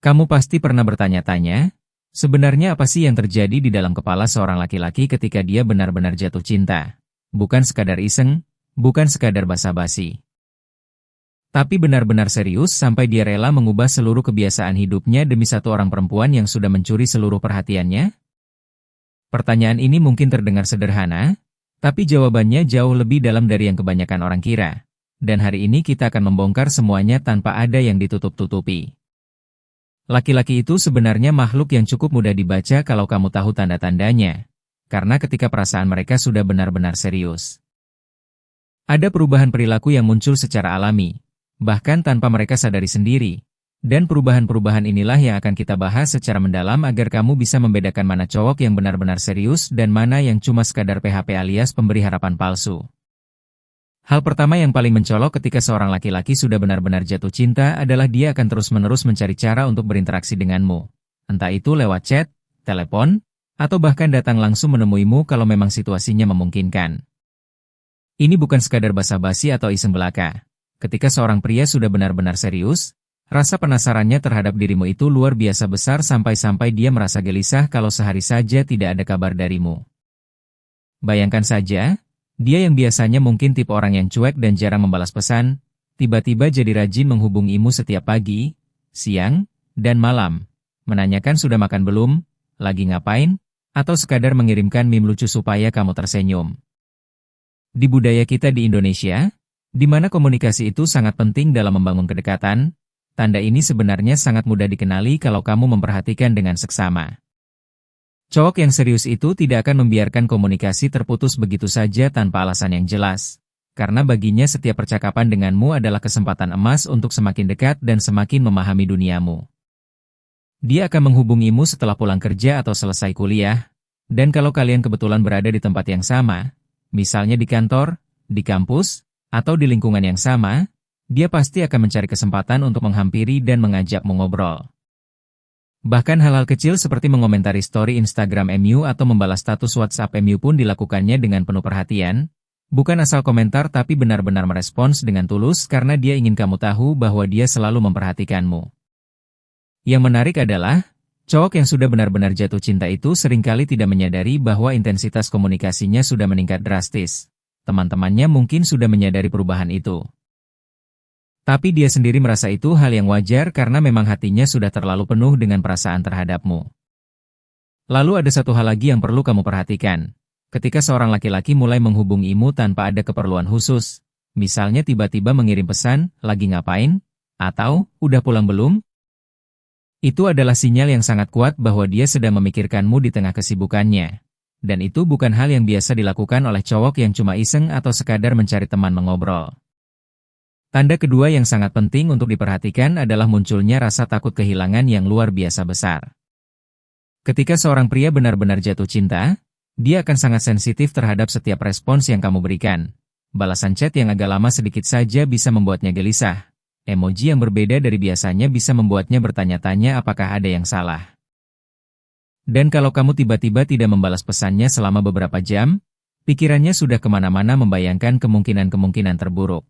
Kamu pasti pernah bertanya-tanya, sebenarnya apa sih yang terjadi di dalam kepala seorang laki-laki ketika dia benar-benar jatuh cinta? Bukan sekadar iseng, bukan sekadar basa-basi. Tapi benar-benar serius sampai dia rela mengubah seluruh kebiasaan hidupnya demi satu orang perempuan yang sudah mencuri seluruh perhatiannya? Pertanyaan ini mungkin terdengar sederhana, tapi jawabannya jauh lebih dalam dari yang kebanyakan orang kira. Dan hari ini kita akan membongkar semuanya tanpa ada yang ditutup-tutupi. Laki-laki itu sebenarnya makhluk yang cukup mudah dibaca kalau kamu tahu tanda-tandanya. Karena ketika perasaan mereka sudah benar-benar serius. Ada perubahan perilaku yang muncul secara alami, bahkan tanpa mereka sadari sendiri. Dan perubahan-perubahan inilah yang akan kita bahas secara mendalam agar kamu bisa membedakan mana cowok yang benar-benar serius dan mana yang cuma sekadar PHP alias pemberi harapan palsu. Hal pertama yang paling mencolok ketika seorang laki-laki sudah benar-benar jatuh cinta adalah dia akan terus-menerus mencari cara untuk berinteraksi denganmu. Entah itu lewat chat, telepon, atau bahkan datang langsung menemuimu kalau memang situasinya memungkinkan. Ini bukan sekadar basa-basi atau iseng belaka. Ketika seorang pria sudah benar-benar serius, rasa penasarannya terhadap dirimu itu luar biasa besar sampai-sampai dia merasa gelisah kalau sehari saja tidak ada kabar darimu. Bayangkan saja, dia yang biasanya mungkin tipe orang yang cuek dan jarang membalas pesan, tiba-tiba jadi rajin menghubungimu setiap pagi, siang, dan malam. Menanyakan sudah makan belum, lagi ngapain, atau sekadar mengirimkan meme lucu supaya kamu tersenyum. Di budaya kita di Indonesia, di mana komunikasi itu sangat penting dalam membangun kedekatan, tanda ini sebenarnya sangat mudah dikenali kalau kamu memperhatikan dengan seksama. Cowok yang serius itu tidak akan membiarkan komunikasi terputus begitu saja tanpa alasan yang jelas. Karena baginya setiap percakapan denganmu adalah kesempatan emas untuk semakin dekat dan semakin memahami duniamu. Dia akan menghubungimu setelah pulang kerja atau selesai kuliah, dan kalau kalian kebetulan berada di tempat yang sama, misalnya di kantor, di kampus, atau di lingkungan yang sama, dia pasti akan mencari kesempatan untuk menghampiri dan mengajakmu ngobrol. Bahkan hal-hal kecil seperti mengomentari story Instagram MU atau membalas status WhatsApp MU pun dilakukannya dengan penuh perhatian, bukan asal komentar tapi benar-benar merespons dengan tulus karena dia ingin kamu tahu bahwa dia selalu memperhatikanmu. Yang menarik adalah, cowok yang sudah benar-benar jatuh cinta itu seringkali tidak menyadari bahwa intensitas komunikasinya sudah meningkat drastis. Teman-temannya mungkin sudah menyadari perubahan itu. Tapi dia sendiri merasa itu hal yang wajar karena memang hatinya sudah terlalu penuh dengan perasaan terhadapmu. Lalu ada satu hal lagi yang perlu kamu perhatikan. Ketika seorang laki-laki mulai menghubungimu tanpa ada keperluan khusus, misalnya tiba-tiba mengirim pesan, lagi ngapain, atau udah pulang belum? Itu adalah sinyal yang sangat kuat bahwa dia sedang memikirkanmu di tengah kesibukannya. Dan itu bukan hal yang biasa dilakukan oleh cowok yang cuma iseng atau sekadar mencari teman mengobrol. Tanda kedua yang sangat penting untuk diperhatikan adalah munculnya rasa takut kehilangan yang luar biasa besar. Ketika seorang pria benar-benar jatuh cinta, dia akan sangat sensitif terhadap setiap respons yang kamu berikan. Balasan chat yang agak lama sedikit saja bisa membuatnya gelisah. Emoji yang berbeda dari biasanya bisa membuatnya bertanya-tanya apakah ada yang salah. Dan kalau kamu tiba-tiba tidak membalas pesannya selama beberapa jam, pikirannya sudah kemana-mana membayangkan kemungkinan-kemungkinan terburuk.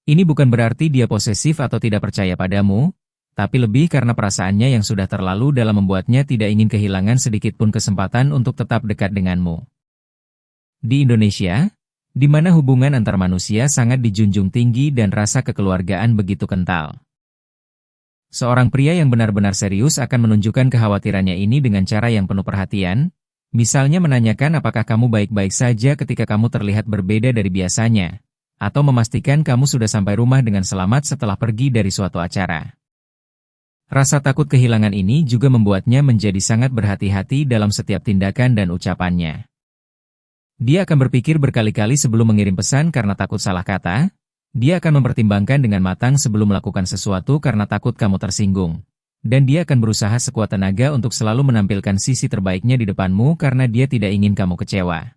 Ini bukan berarti dia posesif atau tidak percaya padamu, tapi lebih karena perasaannya yang sudah terlalu dalam membuatnya tidak ingin kehilangan sedikit pun kesempatan untuk tetap dekat denganmu. Di Indonesia, di mana hubungan antar manusia sangat dijunjung tinggi dan rasa kekeluargaan begitu kental. Seorang pria yang benar-benar serius akan menunjukkan kekhawatirannya ini dengan cara yang penuh perhatian, misalnya menanyakan apakah kamu baik-baik saja ketika kamu terlihat berbeda dari biasanya. Atau memastikan kamu sudah sampai rumah dengan selamat setelah pergi dari suatu acara. Rasa takut kehilangan ini juga membuatnya menjadi sangat berhati-hati dalam setiap tindakan dan ucapannya. Dia akan berpikir berkali-kali sebelum mengirim pesan karena takut salah kata, dia akan mempertimbangkan dengan matang sebelum melakukan sesuatu karena takut kamu tersinggung. Dan dia akan berusaha sekuat tenaga untuk selalu menampilkan sisi terbaiknya di depanmu karena dia tidak ingin kamu kecewa.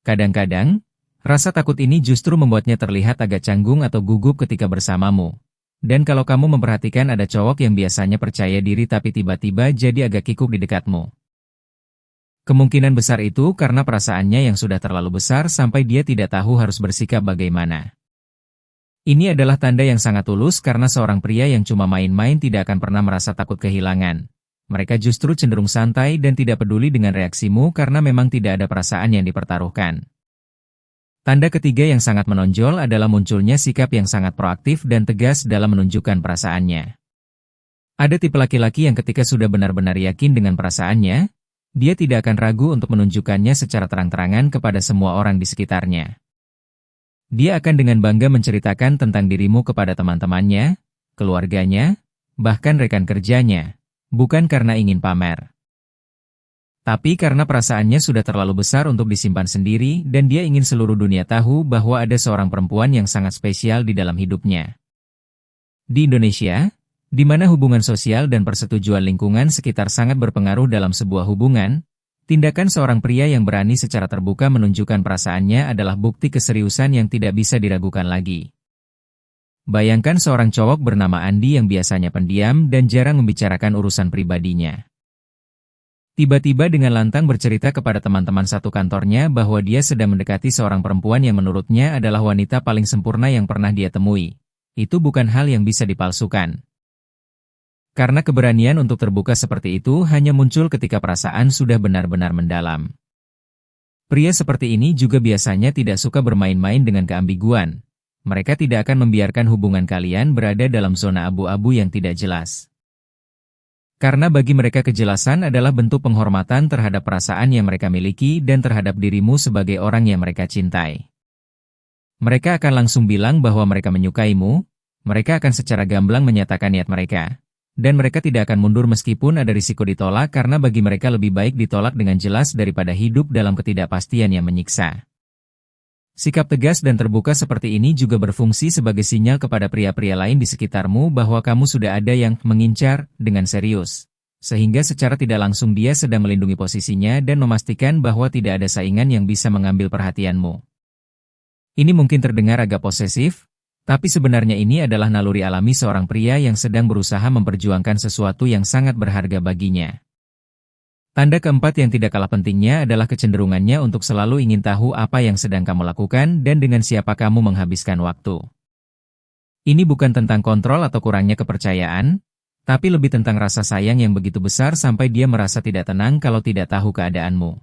Kadang-kadang, rasa takut ini justru membuatnya terlihat agak canggung atau gugup ketika bersamamu. Dan kalau kamu memperhatikan ada cowok yang biasanya percaya diri tapi tiba-tiba jadi agak kikuk di dekatmu. Kemungkinan besar itu karena perasaannya yang sudah terlalu besar sampai dia tidak tahu harus bersikap bagaimana. Ini adalah tanda yang sangat tulus karena seorang pria yang cuma main-main tidak akan pernah merasa takut kehilangan. Mereka justru cenderung santai dan tidak peduli dengan reaksimu karena memang tidak ada perasaan yang dipertaruhkan. Tanda ketiga yang sangat menonjol adalah munculnya sikap yang sangat proaktif dan tegas dalam menunjukkan perasaannya. Ada tipe laki-laki yang ketika sudah benar-benar yakin dengan perasaannya, dia tidak akan ragu untuk menunjukkannya secara terang-terangan kepada semua orang di sekitarnya. Dia akan dengan bangga menceritakan tentang dirimu kepada teman-temannya, keluarganya, bahkan rekan kerjanya, bukan karena ingin pamer. Tapi karena perasaannya sudah terlalu besar untuk disimpan sendiri dan dia ingin seluruh dunia tahu bahwa ada seorang perempuan yang sangat spesial di dalam hidupnya. Di Indonesia, di mana hubungan sosial dan persetujuan lingkungan sekitar sangat berpengaruh dalam sebuah hubungan, tindakan seorang pria yang berani secara terbuka menunjukkan perasaannya adalah bukti keseriusan yang tidak bisa diragukan lagi. Bayangkan seorang cowok bernama Andi yang biasanya pendiam dan jarang membicarakan urusan pribadinya. Tiba-tiba dengan lantang bercerita kepada teman-teman satu kantornya bahwa dia sedang mendekati seorang perempuan yang menurutnya adalah wanita paling sempurna yang pernah dia temui. Itu bukan hal yang bisa dipalsukan. Karena keberanian untuk terbuka seperti itu hanya muncul ketika perasaan sudah benar-benar mendalam. Pria seperti ini juga biasanya tidak suka bermain-main dengan keambiguan. Mereka tidak akan membiarkan hubungan kalian berada dalam zona abu-abu yang tidak jelas. Karena bagi mereka kejelasan adalah bentuk penghormatan terhadap perasaan yang mereka miliki dan terhadap dirimu sebagai orang yang mereka cintai. Mereka akan langsung bilang bahwa mereka menyukaimu, mereka akan secara gamblang menyatakan niat mereka. Dan mereka tidak akan mundur meskipun ada risiko ditolak karena bagi mereka lebih baik ditolak dengan jelas daripada hidup dalam ketidakpastian yang menyiksa. Sikap tegas dan terbuka seperti ini juga berfungsi sebagai sinyal kepada pria-pria lain di sekitarmu bahwa kamu sudah ada yang mengincar dengan serius. Sehingga secara tidak langsung dia sedang melindungi posisinya dan memastikan bahwa tidak ada saingan yang bisa mengambil perhatianmu. Ini mungkin terdengar agak posesif, tapi sebenarnya ini adalah naluri alami seorang pria yang sedang berusaha memperjuangkan sesuatu yang sangat berharga baginya. Tanda keempat yang tidak kalah pentingnya adalah kecenderungannya untuk selalu ingin tahu apa yang sedang kamu lakukan dan dengan siapa kamu menghabiskan waktu. Ini bukan tentang kontrol atau kurangnya kepercayaan, tapi lebih tentang rasa sayang yang begitu besar sampai dia merasa tidak tenang kalau tidak tahu keadaanmu.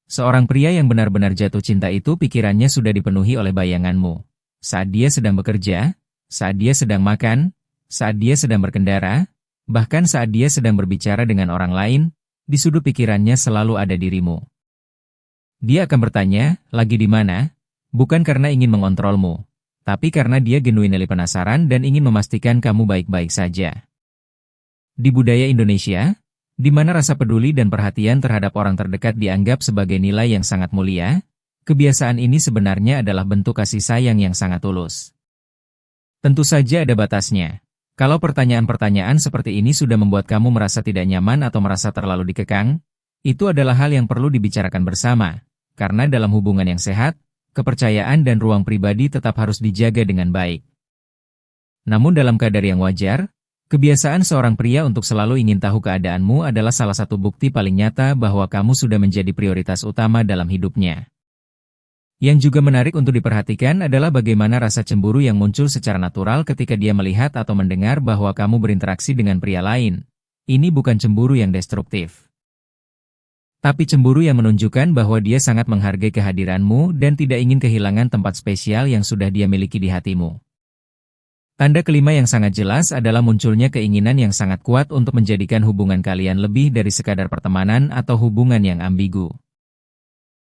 Seorang pria yang benar-benar jatuh cinta itu pikirannya sudah dipenuhi oleh bayanganmu. Saat dia sedang bekerja, saat dia sedang makan, saat dia sedang berkendara, bahkan saat dia sedang berbicara dengan orang lain, di sudut pikirannya selalu ada dirimu. Dia akan bertanya, lagi di mana? Bukan karena ingin mengontrolmu, tapi karena dia genuinely penasaran dan ingin memastikan kamu baik-baik saja. Di budaya Indonesia, di mana rasa peduli dan perhatian terhadap orang terdekat dianggap sebagai nilai yang sangat mulia, kebiasaan ini sebenarnya adalah bentuk kasih sayang yang sangat tulus. Tentu saja ada batasnya. Kalau pertanyaan-pertanyaan seperti ini sudah membuat kamu merasa tidak nyaman atau merasa terlalu dikekang, itu adalah hal yang perlu dibicarakan bersama, karena dalam hubungan yang sehat, kepercayaan dan ruang pribadi tetap harus dijaga dengan baik. Namun dalam kadar yang wajar, kebiasaan seorang pria untuk selalu ingin tahu keadaanmu adalah salah satu bukti paling nyata bahwa kamu sudah menjadi prioritas utama dalam hidupnya. Yang juga menarik untuk diperhatikan adalah bagaimana rasa cemburu yang muncul secara natural ketika dia melihat atau mendengar bahwa kamu berinteraksi dengan pria lain. Ini bukan cemburu yang destruktif, tapi cemburu yang menunjukkan bahwa dia sangat menghargai kehadiranmu dan tidak ingin kehilangan tempat spesial yang sudah dia miliki di hatimu. Tanda kelima yang sangat jelas adalah munculnya keinginan yang sangat kuat untuk menjadikan hubungan kalian lebih dari sekadar pertemanan atau hubungan yang ambigu.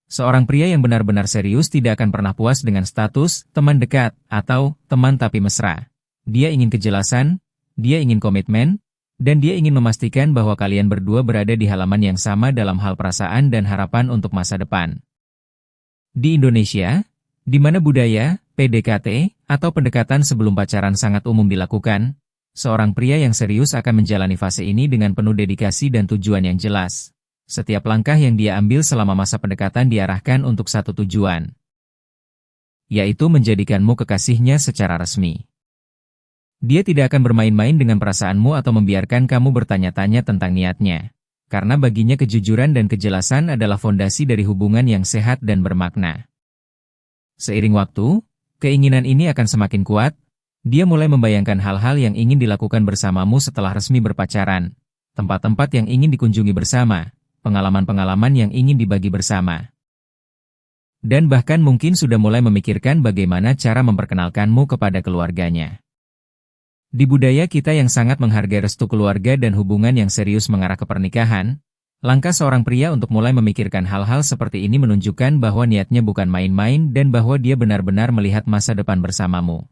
Seorang pria yang benar-benar serius tidak akan pernah puas dengan status teman dekat atau teman tapi mesra. Dia ingin kejelasan, dia ingin komitmen, dan dia ingin memastikan bahwa kalian berdua berada di halaman yang sama dalam hal perasaan dan harapan untuk masa depan. Di Indonesia, di mana budaya, PDKT, atau pendekatan sebelum pacaran sangat umum dilakukan, seorang pria yang serius akan menjalani fase ini dengan penuh dedikasi dan tujuan yang jelas. Setiap langkah yang dia ambil selama masa pendekatan diarahkan untuk satu tujuan, yaitu menjadikanmu kekasihnya secara resmi. Dia tidak akan bermain-main dengan perasaanmu atau membiarkan kamu bertanya-tanya tentang niatnya, karena baginya kejujuran dan kejelasan adalah fondasi dari hubungan yang sehat dan bermakna. Seiring waktu, Keinginan ini akan semakin kuat. Dia mulai membayangkan hal-hal yang ingin dilakukan bersamamu setelah resmi berpacaran, tempat-tempat yang ingin dikunjungi bersama, pengalaman-pengalaman yang ingin dibagi bersama. Dan bahkan mungkin sudah mulai memikirkan bagaimana cara memperkenalkanmu kepada keluarganya. Di budaya kita yang sangat menghargai restu keluarga dan hubungan yang serius mengarah ke pernikahan, langkah seorang pria untuk mulai memikirkan hal-hal seperti ini menunjukkan bahwa niatnya bukan main-main dan bahwa dia benar-benar melihat masa depan bersamamu.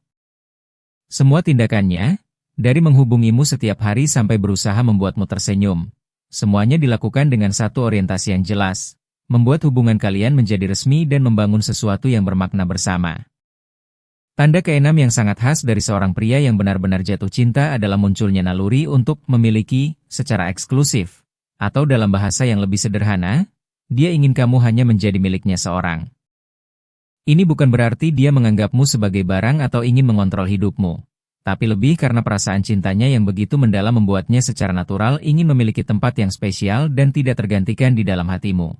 Semua tindakannya, dari menghubungimu setiap hari sampai berusaha membuatmu tersenyum, semuanya dilakukan dengan satu orientasi yang jelas, membuat hubungan kalian menjadi resmi dan membangun sesuatu yang bermakna bersama. Tanda keenam yang sangat khas dari seorang pria yang benar-benar jatuh cinta adalah munculnya naluri untuk memiliki secara eksklusif, atau dalam bahasa yang lebih sederhana, dia ingin kamu hanya menjadi miliknya seorang. Ini bukan berarti dia menganggapmu sebagai barang atau ingin mengontrol hidupmu, tapi lebih karena perasaan cintanya yang begitu mendalam membuatnya secara natural ingin memiliki tempat yang spesial dan tidak tergantikan di dalam hatimu.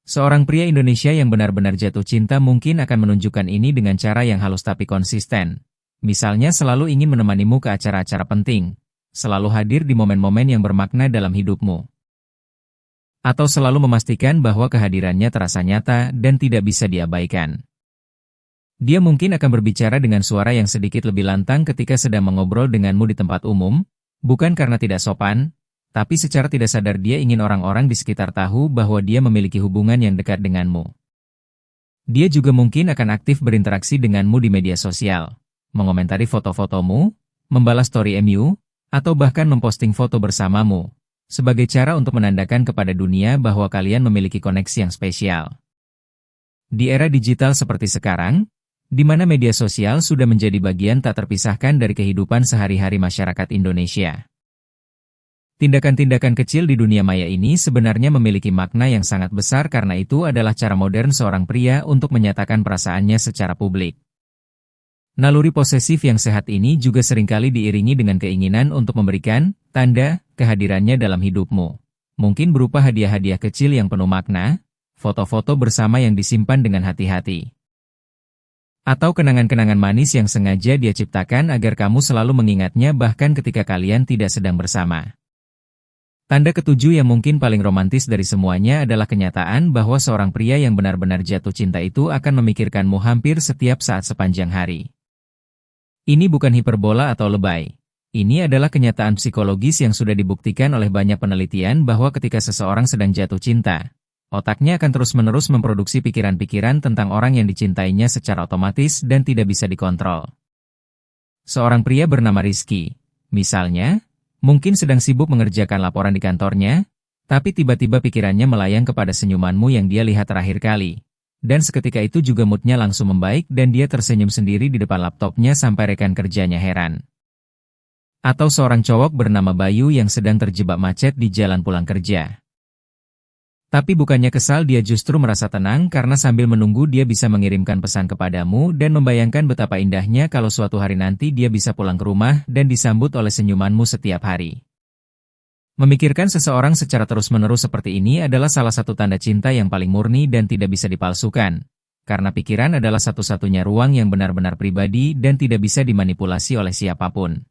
Seorang pria Indonesia yang benar-benar jatuh cinta mungkin akan menunjukkan ini dengan cara yang halus tapi konsisten. Misalnya selalu ingin menemanimu ke acara-acara penting, selalu hadir di momen-momen yang bermakna dalam hidupmu. Atau selalu memastikan bahwa kehadirannya terasa nyata dan tidak bisa diabaikan. Dia mungkin akan berbicara dengan suara yang sedikit lebih lantang ketika sedang mengobrol denganmu di tempat umum, bukan karena tidak sopan, tapi secara tidak sadar dia ingin orang-orang di sekitar tahu bahwa dia memiliki hubungan yang dekat denganmu. Dia juga mungkin akan aktif berinteraksi denganmu di media sosial, mengomentari foto-fotomu, membalas story MU, atau bahkan memposting foto bersamamu, sebagai cara untuk menandakan kepada dunia bahwa kalian memiliki koneksi yang spesial. Di era digital seperti sekarang, di mana media sosial sudah menjadi bagian tak terpisahkan dari kehidupan sehari-hari masyarakat Indonesia. Tindakan-tindakan kecil di dunia maya ini sebenarnya memiliki makna yang sangat besar karena itu adalah cara modern seorang pria untuk menyatakan perasaannya secara publik. Naluri posesif yang sehat ini juga seringkali diiringi dengan keinginan untuk memberikan tanda kehadirannya dalam hidupmu. Mungkin berupa hadiah-hadiah kecil yang penuh makna, foto-foto bersama yang disimpan dengan hati-hati, atau kenangan-kenangan manis yang sengaja dia ciptakan agar kamu selalu mengingatnya bahkan ketika kalian tidak sedang bersama. Tanda ketujuh yang mungkin paling romantis dari semuanya adalah kenyataan bahwa seorang pria yang benar-benar jatuh cinta itu akan memikirkanmu hampir setiap saat sepanjang hari. Ini bukan hiperbola atau lebay. Ini adalah kenyataan psikologis yang sudah dibuktikan oleh banyak penelitian bahwa ketika seseorang sedang jatuh cinta, otaknya akan terus-menerus memproduksi pikiran-pikiran tentang orang yang dicintainya secara otomatis dan tidak bisa dikontrol. Seorang pria bernama Rizky, misalnya, mungkin sedang sibuk mengerjakan laporan di kantornya, tapi tiba-tiba pikirannya melayang kepada senyumanmu yang dia lihat terakhir kali. Dan seketika itu juga moodnya langsung membaik dan dia tersenyum sendiri di depan laptopnya sampai rekan kerjanya heran. Atau seorang cowok bernama Bayu yang sedang terjebak macet di jalan pulang kerja. Tapi bukannya kesal, dia justru merasa tenang karena sambil menunggu dia bisa mengirimkan pesan kepadamu dan membayangkan betapa indahnya kalau suatu hari nanti dia bisa pulang ke rumah dan disambut oleh senyumanmu setiap hari. Memikirkan seseorang secara terus-menerus seperti ini adalah salah satu tanda cinta yang paling murni dan tidak bisa dipalsukan, karena pikiran adalah satu-satunya ruang yang benar-benar pribadi dan tidak bisa dimanipulasi oleh siapapun.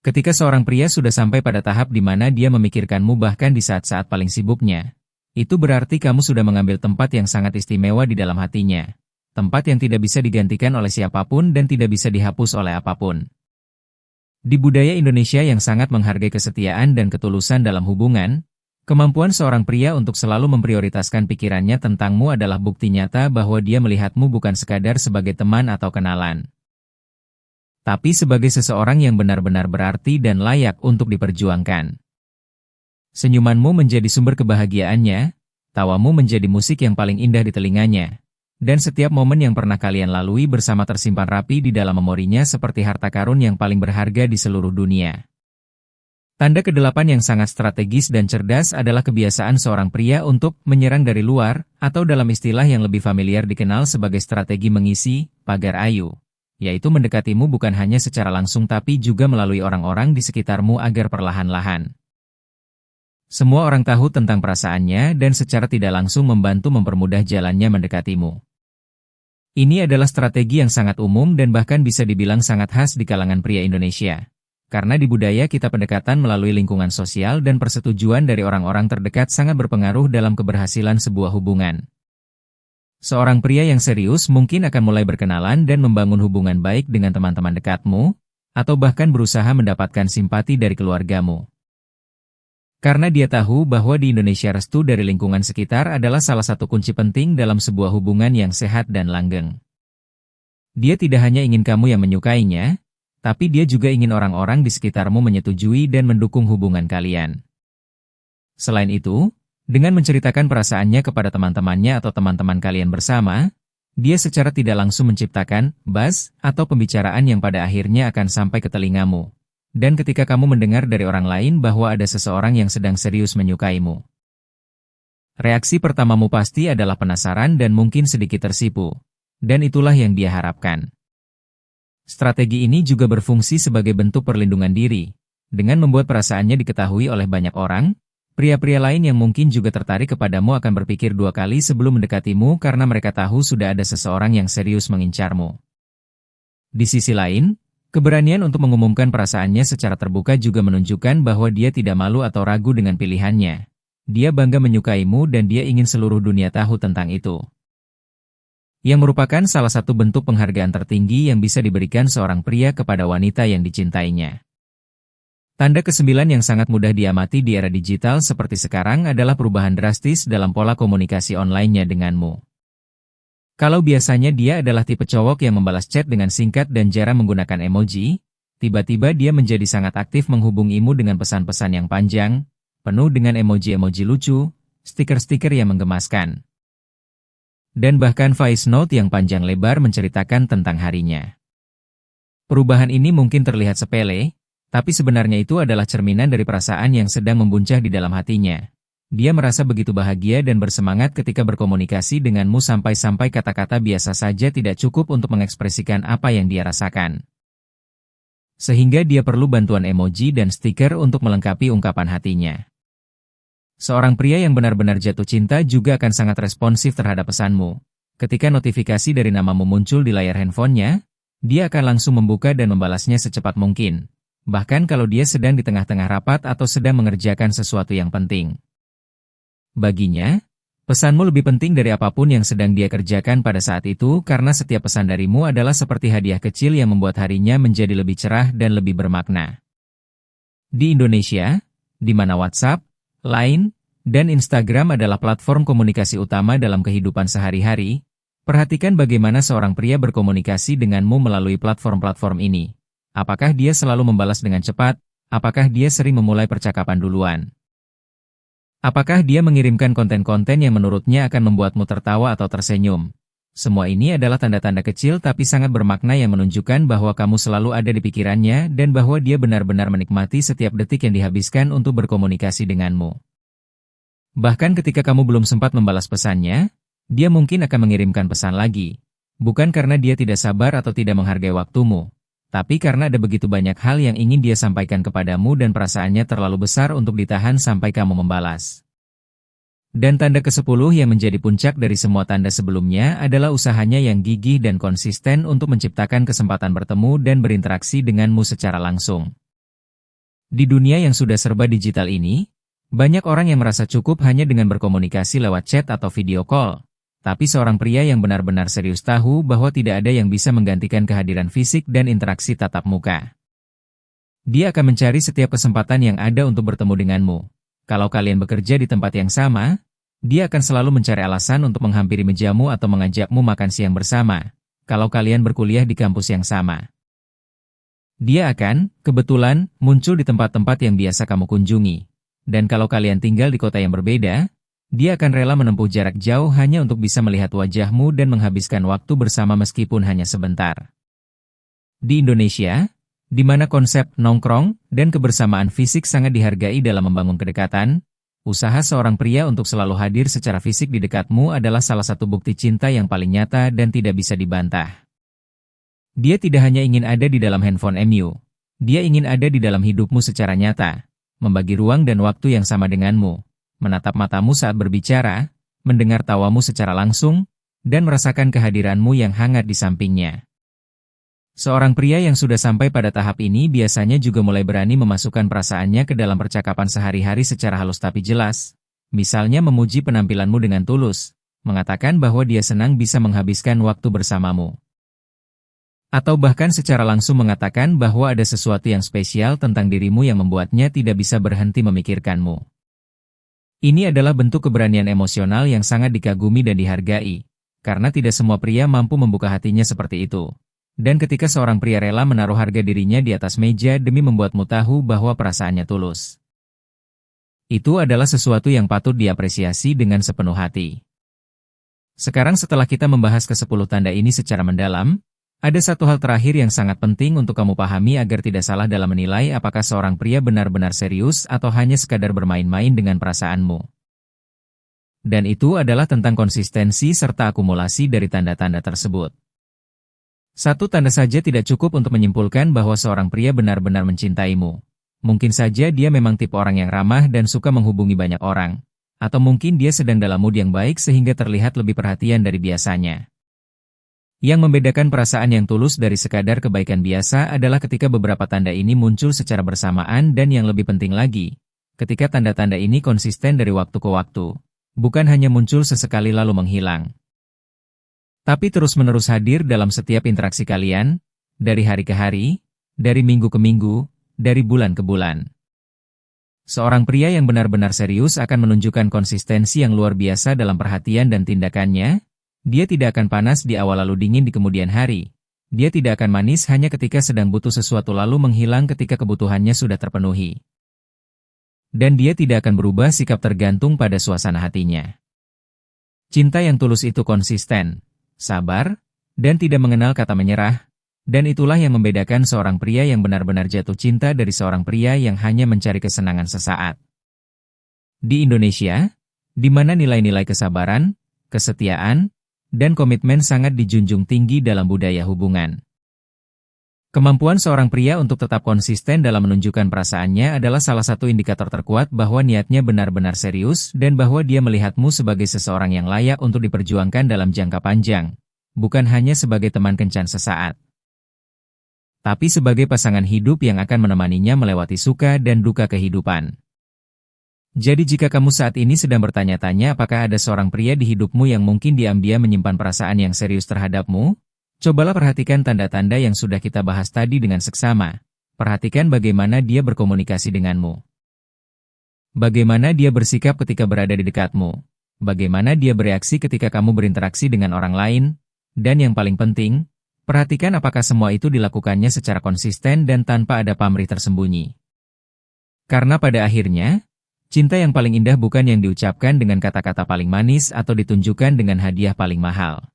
Ketika seorang pria sudah sampai pada tahap di mana dia memikirkanmu bahkan di saat-saat paling sibuknya, itu berarti kamu sudah mengambil tempat yang sangat istimewa di dalam hatinya, tempat yang tidak bisa digantikan oleh siapapun dan tidak bisa dihapus oleh apapun. Di budaya Indonesia yang sangat menghargai kesetiaan dan ketulusan dalam hubungan, kemampuan seorang pria untuk selalu memprioritaskan pikirannya tentangmu adalah bukti nyata bahwa dia melihatmu bukan sekadar sebagai teman atau kenalan, tapi sebagai seseorang yang benar-benar berarti dan layak untuk diperjuangkan. Senyumanmu menjadi sumber kebahagiaannya, tawamu menjadi musik yang paling indah di telinganya, dan setiap momen yang pernah kalian lalui bersama tersimpan rapi di dalam memorinya seperti harta karun yang paling berharga di seluruh dunia. Tanda kedelapan yang sangat strategis dan cerdas adalah kebiasaan seorang pria untuk menyerang dari luar, atau dalam istilah yang lebih familiar dikenal sebagai strategi mengisi pagar ayu, yaitu mendekatimu bukan hanya secara langsung tapi juga melalui orang-orang di sekitarmu agar perlahan-lahan. Semua orang tahu tentang perasaannya dan secara tidak langsung membantu mempermudah jalannya mendekatimu. Ini adalah strategi yang sangat umum dan bahkan bisa dibilang sangat khas di kalangan pria Indonesia. Karena di budaya kita pendekatan melalui lingkungan sosial dan persetujuan dari orang-orang terdekat sangat berpengaruh dalam keberhasilan sebuah hubungan. Seorang pria yang serius mungkin akan mulai berkenalan dan membangun hubungan baik dengan teman-teman dekatmu, atau bahkan berusaha mendapatkan simpati dari keluargamu. Karena dia tahu bahwa di Indonesia restu dari lingkungan sekitar adalah salah satu kunci penting dalam sebuah hubungan yang sehat dan langgeng. Dia tidak hanya ingin kamu yang menyukainya, tapi dia juga ingin orang-orang di sekitarmu menyetujui dan mendukung hubungan kalian. Selain itu, dengan menceritakan perasaannya kepada teman-temannya atau teman-teman kalian bersama, dia secara tidak langsung menciptakan buzz atau pembicaraan yang pada akhirnya akan sampai ke telingamu. Dan ketika kamu mendengar dari orang lain bahwa ada seseorang yang sedang serius menyukaimu, reaksi pertamamu pasti adalah penasaran dan mungkin sedikit tersipu. Dan itulah yang dia harapkan. Strategi ini juga berfungsi sebagai bentuk perlindungan diri. Dengan membuat perasaannya diketahui oleh banyak orang, pria-pria lain yang mungkin juga tertarik kepadamu akan berpikir dua kali sebelum mendekatimu karena mereka tahu sudah ada seseorang yang serius mengincarmu. Di sisi lain, keberanian untuk mengumumkan perasaannya secara terbuka juga menunjukkan bahwa dia tidak malu atau ragu dengan pilihannya. Dia bangga menyukaimu dan dia ingin seluruh dunia tahu tentang itu. Yang merupakan salah satu bentuk penghargaan tertinggi yang bisa diberikan seorang pria kepada wanita yang dicintainya. Tanda kesembilan yang sangat mudah diamati di era digital seperti sekarang adalah perubahan drastis dalam pola komunikasi online-nya denganmu. Kalau biasanya dia adalah tipe cowok yang membalas chat dengan singkat dan jarang menggunakan emoji, tiba-tiba dia menjadi sangat aktif menghubungimu dengan pesan-pesan yang panjang, penuh dengan emoji-emoji lucu, stiker-stiker yang menggemaskan, dan bahkan voice note yang panjang lebar menceritakan tentang harinya. Perubahan ini mungkin terlihat sepele, tapi sebenarnya itu adalah cerminan dari perasaan yang sedang membuncah di dalam hatinya. Dia merasa begitu bahagia dan bersemangat ketika berkomunikasi denganmu sampai-sampai kata-kata biasa saja tidak cukup untuk mengekspresikan apa yang dia rasakan. Sehingga dia perlu bantuan emoji dan stiker untuk melengkapi ungkapan hatinya. Seorang pria yang benar-benar jatuh cinta juga akan sangat responsif terhadap pesanmu. Ketika notifikasi dari namamu muncul di layar handphonenya, dia akan langsung membuka dan membalasnya secepat mungkin. Bahkan kalau dia sedang di tengah-tengah rapat atau sedang mengerjakan sesuatu yang penting. Baginya, pesanmu lebih penting dari apapun yang sedang dia kerjakan pada saat itu karena setiap pesan darimu adalah seperti hadiah kecil yang membuat harinya menjadi lebih cerah dan lebih bermakna. Di Indonesia, di mana WhatsApp, Line, dan Instagram adalah platform komunikasi utama dalam kehidupan sehari-hari, perhatikan bagaimana seorang pria berkomunikasi denganmu melalui platform-platform ini. Apakah dia selalu membalas dengan cepat? Apakah dia sering memulai percakapan duluan? Apakah dia mengirimkan konten-konten yang menurutnya akan membuatmu tertawa atau tersenyum? Semua ini adalah tanda-tanda kecil tapi sangat bermakna yang menunjukkan bahwa kamu selalu ada di pikirannya dan bahwa dia benar-benar menikmati setiap detik yang dihabiskan untuk berkomunikasi denganmu. Bahkan ketika kamu belum sempat membalas pesannya, dia mungkin akan mengirimkan pesan lagi. Bukan karena dia tidak sabar atau tidak menghargai waktumu, tapi karena ada begitu banyak hal yang ingin dia sampaikan kepadamu dan perasaannya terlalu besar untuk ditahan sampai kamu membalas. Dan tanda ke-10 yang menjadi puncak dari semua tanda sebelumnya adalah usahanya yang gigih dan konsisten untuk menciptakan kesempatan bertemu dan berinteraksi denganmu secara langsung. Di dunia yang sudah serba digital ini, banyak orang yang merasa cukup hanya dengan berkomunikasi lewat chat atau video call. Tapi seorang pria yang benar-benar serius tahu bahwa tidak ada yang bisa menggantikan kehadiran fisik dan interaksi tatap muka. Dia akan mencari setiap kesempatan yang ada untuk bertemu denganmu. Kalau kalian bekerja di tempat yang sama, dia akan selalu mencari alasan untuk menghampiri mejamu atau mengajakmu makan siang bersama. Kalau kalian berkuliah di kampus yang sama, dia akan, kebetulan, muncul di tempat-tempat yang biasa kamu kunjungi. Dan kalau kalian tinggal di kota yang berbeda, dia akan rela menempuh jarak jauh hanya untuk bisa melihat wajahmu dan menghabiskan waktu bersama meskipun hanya sebentar. Di Indonesia, di mana konsep nongkrong dan kebersamaan fisik sangat dihargai dalam membangun kedekatan, usaha seorang pria untuk selalu hadir secara fisik di dekatmu adalah salah satu bukti cinta yang paling nyata dan tidak bisa dibantah. Dia tidak hanya ingin ada di dalam handphone MU, dia ingin ada di dalam hidupmu secara nyata, membagi ruang dan waktu yang sama denganmu, menatap matamu saat berbicara, mendengar tawamu secara langsung, dan merasakan kehadiranmu yang hangat di sampingnya. Seorang pria yang sudah sampai pada tahap ini biasanya juga mulai berani memasukkan perasaannya ke dalam percakapan sehari-hari secara halus tapi jelas. Misalnya memuji penampilanmu dengan tulus, mengatakan bahwa dia senang bisa menghabiskan waktu bersamamu. Atau bahkan secara langsung mengatakan bahwa ada sesuatu yang spesial tentang dirimu yang membuatnya tidak bisa berhenti memikirkanmu. Ini adalah bentuk keberanian emosional yang sangat dikagumi dan dihargai, karena tidak semua pria mampu membuka hatinya seperti itu. Dan ketika seorang pria rela menaruh harga dirinya di atas meja demi membuatmu tahu bahwa perasaannya tulus, itu adalah sesuatu yang patut diapresiasi dengan sepenuh hati. Sekarang setelah kita membahas ke-10 tanda ini secara mendalam, ada satu hal terakhir yang sangat penting untuk kamu pahami agar tidak salah dalam menilai apakah seorang pria benar-benar serius atau hanya sekadar bermain-main dengan perasaanmu. Dan itu adalah tentang konsistensi serta akumulasi dari tanda-tanda tersebut. Satu tanda saja tidak cukup untuk menyimpulkan bahwa seorang pria benar-benar mencintaimu. Mungkin saja dia memang tipe orang yang ramah dan suka menghubungi banyak orang. Atau mungkin dia sedang dalam mood yang baik sehingga terlihat lebih perhatian dari biasanya. Yang membedakan perasaan yang tulus dari sekadar kebaikan biasa adalah ketika beberapa tanda ini muncul secara bersamaan dan yang lebih penting lagi, ketika tanda-tanda ini konsisten dari waktu ke waktu, bukan hanya muncul sesekali lalu menghilang. Tapi terus-menerus hadir dalam setiap interaksi kalian, dari hari ke hari, dari minggu ke minggu, dari bulan ke bulan. Seorang pria yang benar-benar serius akan menunjukkan konsistensi yang luar biasa dalam perhatian dan tindakannya. Dia tidak akan panas di awal lalu dingin di kemudian hari. Dia tidak akan manis hanya ketika sedang butuh sesuatu lalu menghilang ketika kebutuhannya sudah terpenuhi. Dan dia tidak akan berubah sikap tergantung pada suasana hatinya. Cinta yang tulus itu konsisten, sabar, dan tidak mengenal kata menyerah, dan itulah yang membedakan seorang pria yang benar-benar jatuh cinta dari seorang pria yang hanya mencari kesenangan sesaat. Di Indonesia, di mana nilai-nilai kesabaran, kesetiaan, dan komitmen sangat dijunjung tinggi dalam budaya hubungan. Kemampuan seorang pria untuk tetap konsisten dalam menunjukkan perasaannya adalah salah satu indikator terkuat bahwa niatnya benar-benar serius dan bahwa dia melihatmu sebagai seseorang yang layak untuk diperjuangkan dalam jangka panjang, bukan hanya sebagai teman kencan sesaat, tapi sebagai pasangan hidup yang akan menemaninya melewati suka dan duka kehidupan. Jadi jika kamu saat ini sedang bertanya-tanya apakah ada seorang pria di hidupmu yang mungkin diam-diam menyimpan perasaan yang serius terhadapmu, cobalah perhatikan tanda-tanda yang sudah kita bahas tadi dengan seksama. Perhatikan bagaimana dia berkomunikasi denganmu. Bagaimana dia bersikap ketika berada di dekatmu. Bagaimana dia bereaksi ketika kamu berinteraksi dengan orang lain. Dan yang paling penting, perhatikan apakah semua itu dilakukannya secara konsisten dan tanpa ada pamrih tersembunyi. Karena pada akhirnya, cinta yang paling indah bukan yang diucapkan dengan kata-kata paling manis atau ditunjukkan dengan hadiah paling mahal.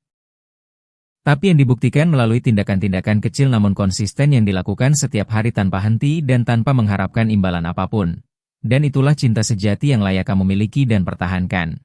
Tapi yang dibuktikan melalui tindakan-tindakan kecil namun konsisten yang dilakukan setiap hari tanpa henti dan tanpa mengharapkan imbalan apapun. Dan itulah cinta sejati yang layak kamu miliki dan pertahankan.